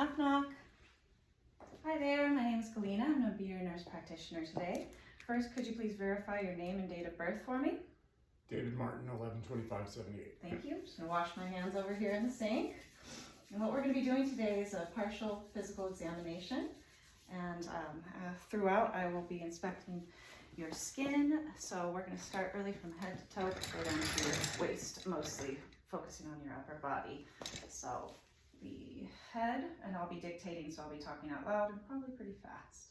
Knock, knock. Hi there, my name is Galina. I'm going to be your nurse practitioner today. First, could you please verify your name and date of birth for me? David Martin, 11/25/78. Thank you. I'm just going to wash my hands over here in the sink. And what we're going to be doing today is a partial physical examination. And throughout, I will be inspecting your skin. So we're going to start really from head to toe, go down to your waist, mostly focusing on your upper body. So the head, and I'll be dictating, so I'll be talking out loud and probably pretty fast.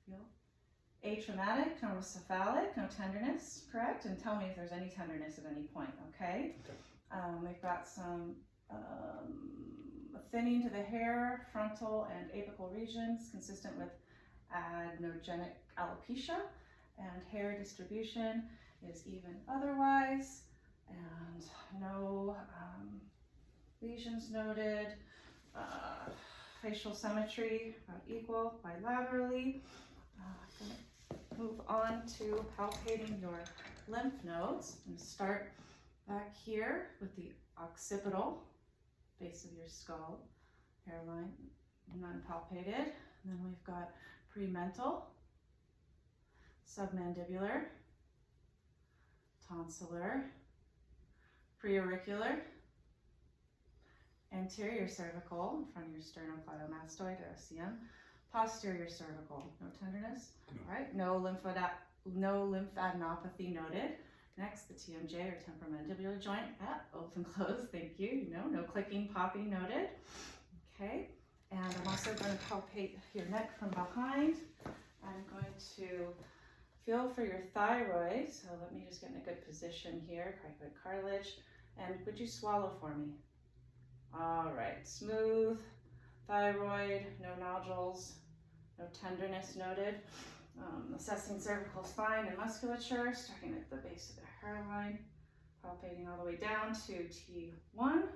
Feel atraumatic, normocephalic, no tenderness, correct? And tell me if there's any tenderness at any point, okay? We've got some thinning to the hair, frontal and apical regions, consistent with adenogenic alopecia, and hair distribution is even otherwise, and no lesions noted. Facial symmetry about equal bilaterally. I'm gonna move on to palpating your lymph nodes and start back here with the occipital, base of your skull, hairline, none palpated. And then we've got premental, submandibular, tonsillar, preauricular, anterior cervical in front of your sternocleidomastoid or SCM, posterior cervical, no tenderness. No. All right, no lymphadenopathy noted. Next, the TMJ or temporomandibular joint, open, close, thank you. No clicking, popping noted. Okay, and I'm also going to palpate your neck from behind. I'm going to feel for your thyroid, so let me just get in a good position here, cricoid cartilage, and would you swallow for me? All right, smooth thyroid, no nodules, no tenderness noted. Assessing cervical spine and musculature, starting at the base of the hairline, palpating all the way down to T1.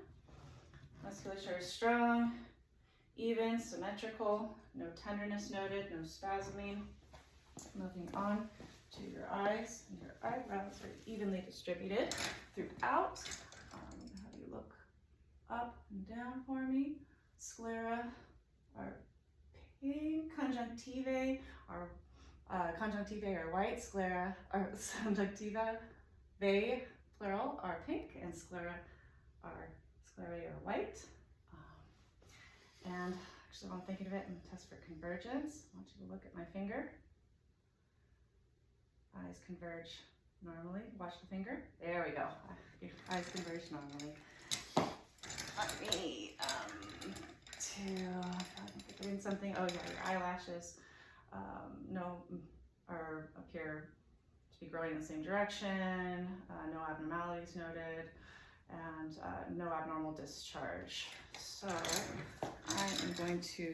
Musculature is strong, even, symmetrical, no tenderness noted, no spasming. Moving on to your eyes, and your eyebrows are evenly distributed throughout. Have you look up and down for me. Sclera are pink, conjunctivae are white, sclera are conjunctivae, plural, are pink, and sclerae are white. And actually, while I'm thinking of it, I'm going to test for convergence. I want you to look at my finger. Eyes converge normally. Watch the finger. There we go. Your eyes converge normally. Let me doing something. Oh yeah, your eyelashes appear to be growing in the same direction. No abnormalities noted, and no abnormal discharge. So I am going to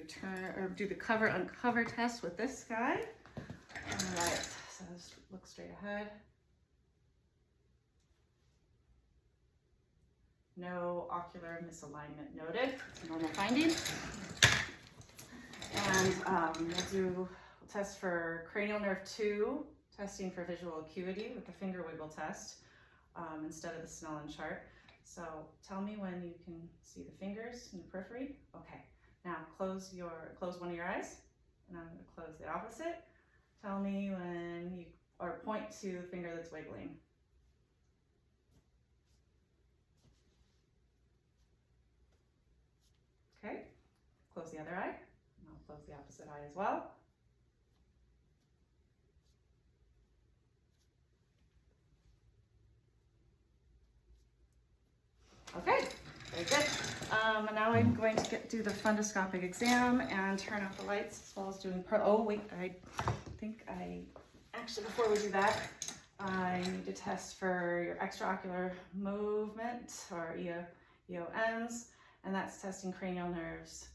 do the cover uncover test with this guy. All right. So just look straight ahead. No ocular misalignment noted. Normal finding. And we'll test for cranial nerve 2, testing for visual acuity with the finger wiggle test instead of the Snellen chart. So tell me when you can see the fingers in the periphery. Okay. Now close one of your eyes, and I'm going to close the opposite. Tell me when you, or point to the finger that's wiggling. Okay, close the other eye, and I'll close the opposite eye as well. Okay, very good. And now I'm going to do the fundoscopic exam and turn off the lights as well as doing actually before we do that, I need to test for your extraocular movement or EONs, and that's testing cranial nerves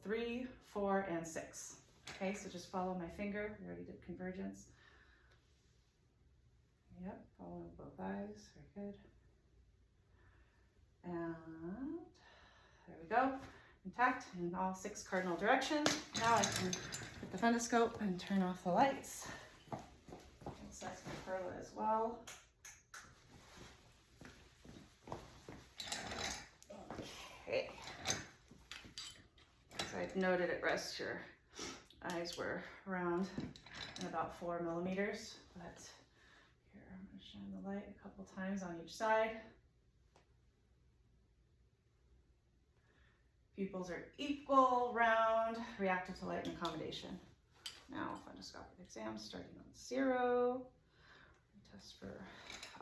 3, 4, and 6. Okay, so just follow my finger. We already did convergence. Yep, following both eyes. Very good. And there we go. Intact in all 6 cardinal directions. Now I can put the fundoscope and turn off the lights. Assess my perla as well. Okay. noted at rest your eyes were around and about 4 millimeters, but here I'm going to shine the light a couple times on each side. Pupils are equal, round, reactive to light and accommodation. Now fundoscopic exam starting on 0. Test for,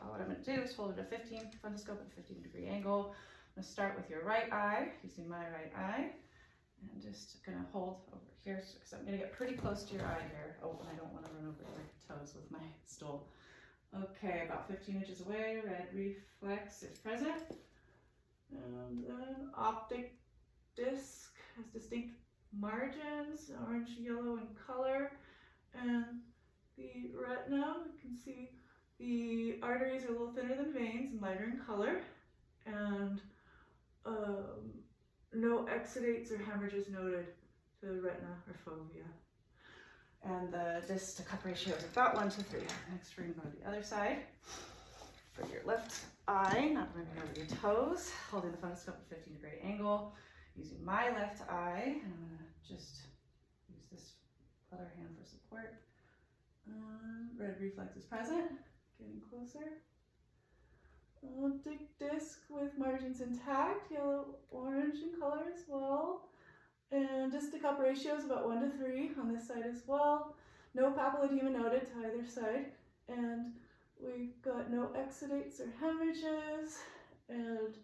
what I'm going to do is hold it at 15, fundoscope at a 15-degree angle. I'm going to start with your right eye, using my right eye, and just going to hold over here, because I'm going to get pretty close to your eye here. Oh, and I don't want to run over your toes with my stool. Okay, about 15 inches away, red reflex is present. And then optic disc has distinct margins, orange, yellow in color. And the retina, you can see the arteries are a little thinner than veins and lighter in color. And no exudates or hemorrhages noted to the retina or fovea. And the disc to cup ratio is about 1:3. Next, we're going to go to the other side. For your left eye, not running over your toes, holding the fundoscope at a 15-degree angle, using my left eye. And I'm going to just use this other hand for support. Red reflex is present. Getting closer. Optic disc with margins intact, yellow, orange in color as well. And disc to cup ratio is about 1:3 on this side as well. No papilledema noted to either side. And we've got no exudates or hemorrhages. And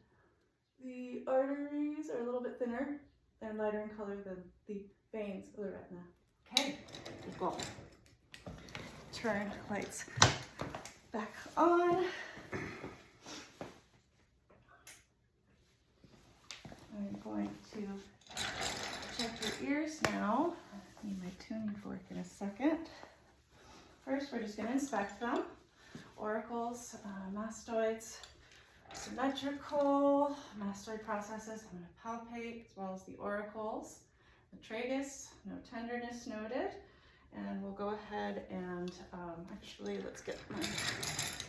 the arteries are a little bit thinner and lighter in color than the veins of the retina. Okay, go. Turn lights back on. I'm going to check your ears now. I need my tuning fork in a second. First, we're just going to inspect them. Auricles, mastoids, symmetrical, mastoid processes. I'm going to palpate as well as the auricles. The tragus, no tenderness noted. And we'll go ahead and actually, let's get my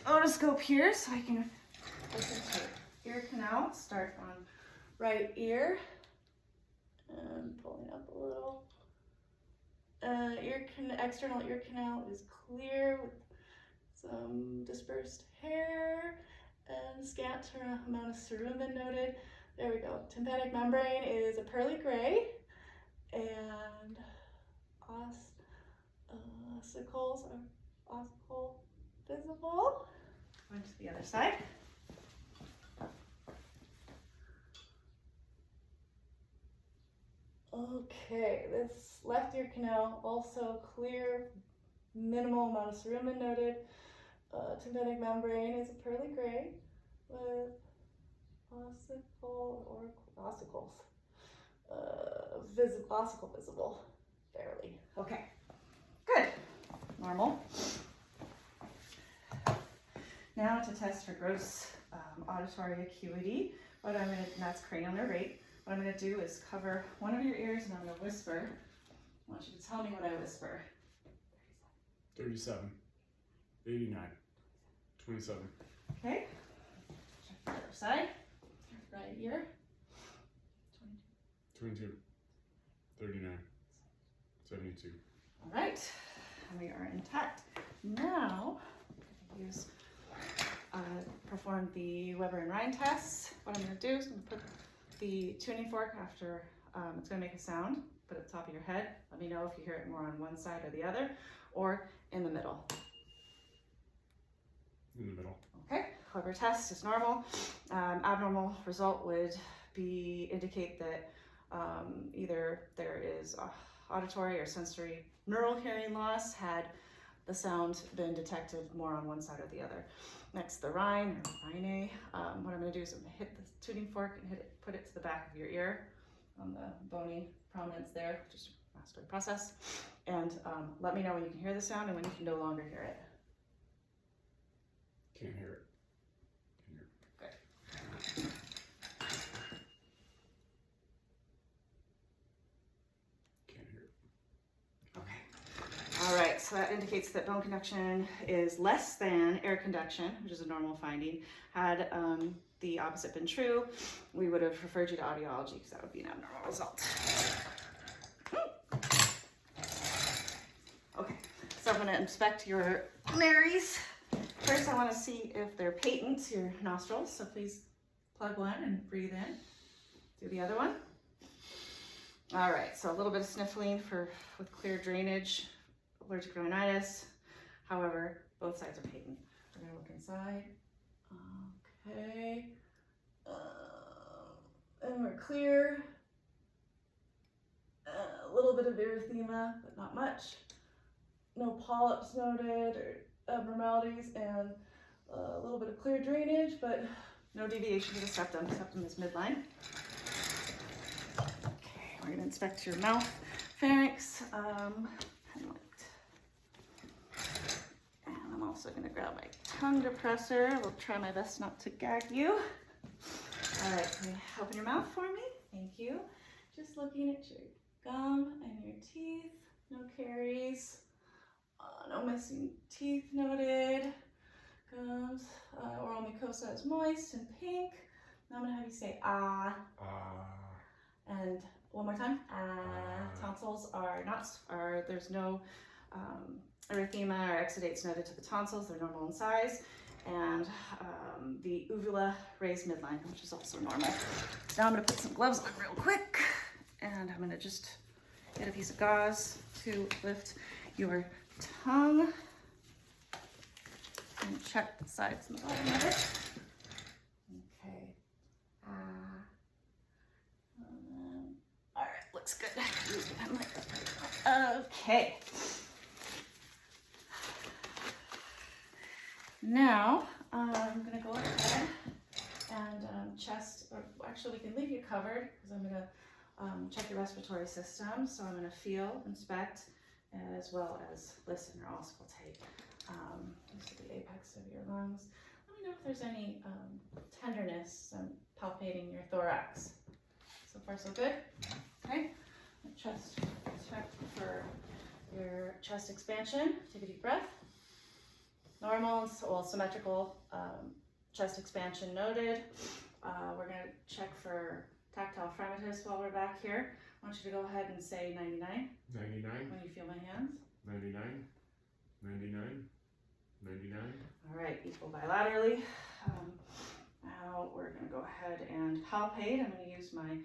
otoscope here so I can listen to ear canal. Start on right ear and pulling up a little. External ear canal is clear with some dispersed hair and scant amount of cerumen noted. There we go. Tympanic membrane is a pearly gray, and ossicles are ossicle visible. Going to the other side. Okay, this left ear canal also clear, minimal amount of cerumen noted. Tympanic membrane is a pearly gray with ossicles visible, barely. Okay, good, normal. Now to test for gross auditory acuity, and that's cranial nerve rate. What I'm going to do is cover one of your ears and I'm going to whisper. I want you to tell me what I whisper. 37, 89, 27. Okay. Check the other side. Right ear. 22, 39, 72. All right. We are intact. Now, perform the Weber and Rhine tests. What I'm going to do is I'm going to put the tuning fork after it's going to make a sound. Put it at the top of your head. Let me know if you hear it more on one side or the other, or in the middle. In the middle. Okay. Weber test is normal. Abnormal result would indicate that either there is auditory or sensory neural hearing loss had the sound been detected more on one side or the other. Next, the Rhine or Rhine. What I'm going to do is I'm going to hit the tuning fork and put it to the back of your ear on the bony prominence there, just mastoid process. And let me know when you can hear the sound and when you can no longer hear it. Can't hear it. Good. Can't hear it. Okay. All right, so that indicates that bone conduction is less than air conduction, which is a normal finding. Had the opposite been true, we would have referred you to audiology because that would be an abnormal result. So I'm going to inspect your nares. First, I want to see if they're patent, your nostrils. So please plug one and breathe in. Do the other one. All right, so a little bit of sniffling with clear drainage, allergic rhinitis. However, both sides are patent. We're going to look inside. Okay. And we're clear. A little bit of erythema, but not much. No polyps noted or abnormalities, and a little bit of clear drainage, but no deviation to the septum. Septum is midline. Okay, we're going to inspect your mouth, pharynx, and I'm also going to grab my tongue depressor. I will try my best not to gag you. All right, can you open your mouth for me? Thank you. Just looking at your gum and your teeth. No caries. No missing teeth noted. Gums. Oral mucosa is moist and pink. Now I'm going to have you say ah. And one more time. Tonsils are not, there's no erythema or exudates noted to the tonsils. They're normal in size. And the uvula raised midline, which is also normal. Now I'm going to put some gloves on real quick. And I'm going to just get a piece of gauze to lift your tongue and check the sides and the bottom of it. Okay. All right, looks good. Okay. Now I'm gonna go ahead and chest, or actually we can leave you covered because I'm gonna check your respiratory system. So I'm gonna feel, inspect, as well as listen or auscultate. This is the apex of your lungs. Let me know if there's any tenderness palpating your thorax. So far, so good. Okay. Chest check for your chest expansion. Take a deep breath. Normal, well, symmetrical chest expansion noted. We're going to check for tactile fremitus while we're back here. I want you to go ahead and say 99. 99. When you feel my hands. 99. 99. 99. All right, equal bilaterally. Now we're going to go ahead and palpate. I'm going to use my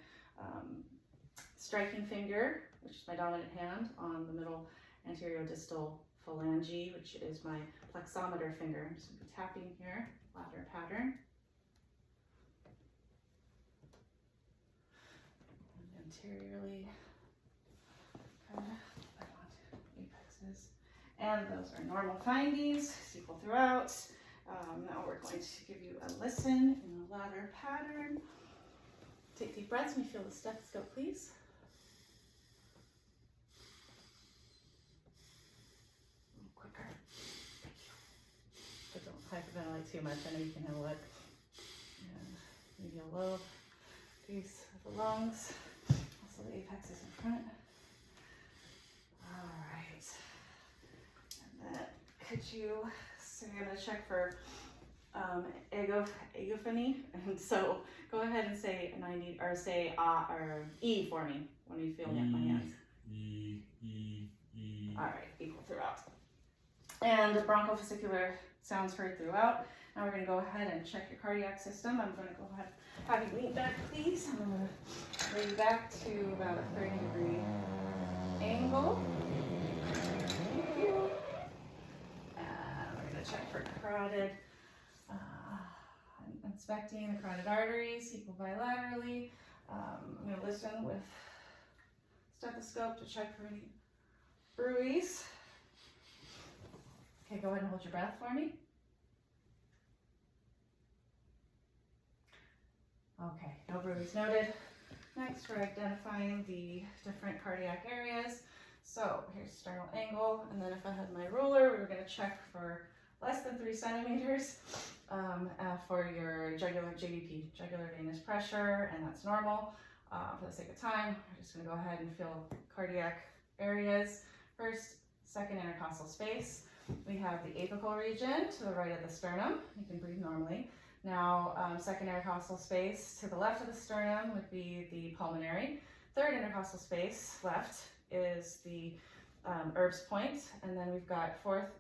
striking finger, which is my dominant hand, on the middle anterior-distal phalange, which is my plexometer finger. I'm just going to be tapping here, ladder pattern. And anteriorly, I want apexes. And those are normal findings, equal throughout. Now we're going to give you a listen in a ladder pattern. Take deep breaths when you feel the stethoscope, please. A little quicker. But don't hyperventilate too much. I know you can handle it. And maybe a low piece of the lungs. Also the apex is in front. All right. And then could you, so I'm going to check for agophony, and so go ahead and say 90 or say or E for me when you feel my hands. E. All right, equal throughout. And the bronchofascicular sounds heard throughout. Now we're going to go ahead and check your cardiac system. I'm going to go ahead, have you lean back, please. I'm going to lay you back to about a 30-degree angle. Thank you. And we're going to check for carotid. Inspecting the carotid arteries, equal bilaterally. I'm going to listen with stethoscope to check for any bruits. Okay, go ahead and hold your breath for me. Okay, no bruits noted. Next, we're identifying the different cardiac areas. So here's sternal angle, and then if I had my ruler, we were going to check for less than 3 centimeters for your jugular JVP, jugular venous pressure, and that's normal. For the sake of time, we're just going to go ahead and fill cardiac areas. First, second intercostal space. We have the apical region to the right of the sternum. You can breathe normally. Now, second intercostal space to the left of the sternum would be the pulmonary. Third intercostal space left is the Erb's point, and then we've got fourth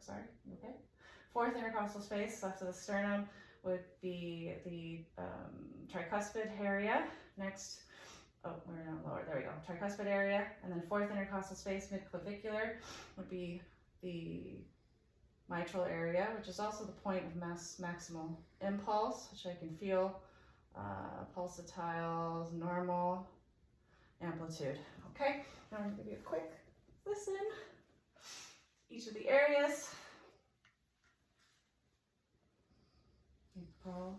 intercostal space left of the sternum would be the tricuspid area. Next, oh, we're down lower, there we go, tricuspid area, and then fourth intercostal space, mid-clavicular, would be the mitral area, which is also the point of maximal impulse, which I can feel, pulsatiles, normal, amplitude. Okay, now I'm going to give you a quick listen. Each of the areas. April,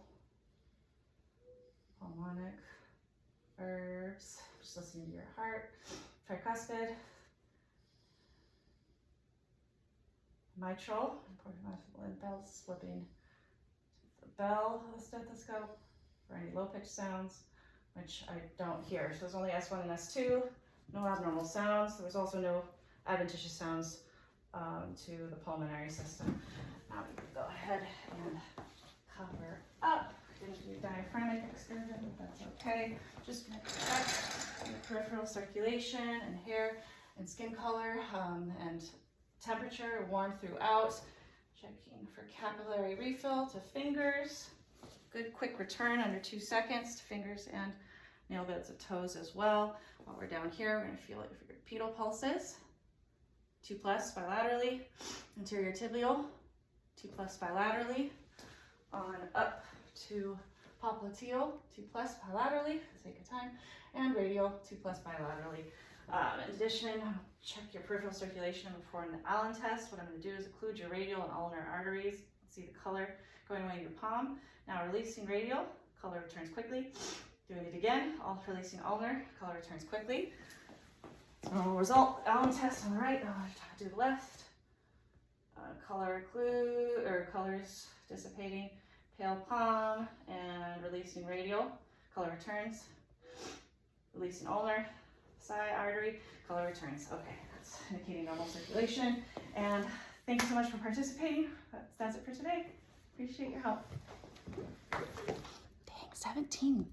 pulmonic, Erb's, just listening to your heart, tricuspid, mitral, important bells, flipping the bell of the stethoscope for any low-pitched sounds, which I don't hear. So there's only S1 and S2, no abnormal sounds. There's also no adventitious sounds to the pulmonary system. Now we can go ahead and cover up. Didn't do diaphragmic excursion, but that's okay. Just gonna check your peripheral circulation and hair and skin color and temperature, warm throughout. Checking for capillary refill to fingers. Good quick return under 2 seconds to fingers and nail beds of toes as well. While we're down here, we're gonna feel it for your pedal pulses. 2+ bilaterally, anterior tibial, 2+ bilaterally, on up to popliteal, 2+ bilaterally for the sake of time, and radial, 2+ bilaterally. In addition, check your peripheral circulation before an Allen test. What I'm going to do is occlude your radial and ulnar arteries. See the color going away in your palm. Now releasing radial, color returns quickly. Doing it again, releasing ulnar, color returns quickly. So result, Allen test on the right, I'll do the left. Colors dissipating, pale palm, and releasing radial, color returns. Releasing ulnar, side artery, color returns. Okay, that's indicating normal circulation. And thank you so much for participating. That's it for today. Appreciate your help. Dang, 17.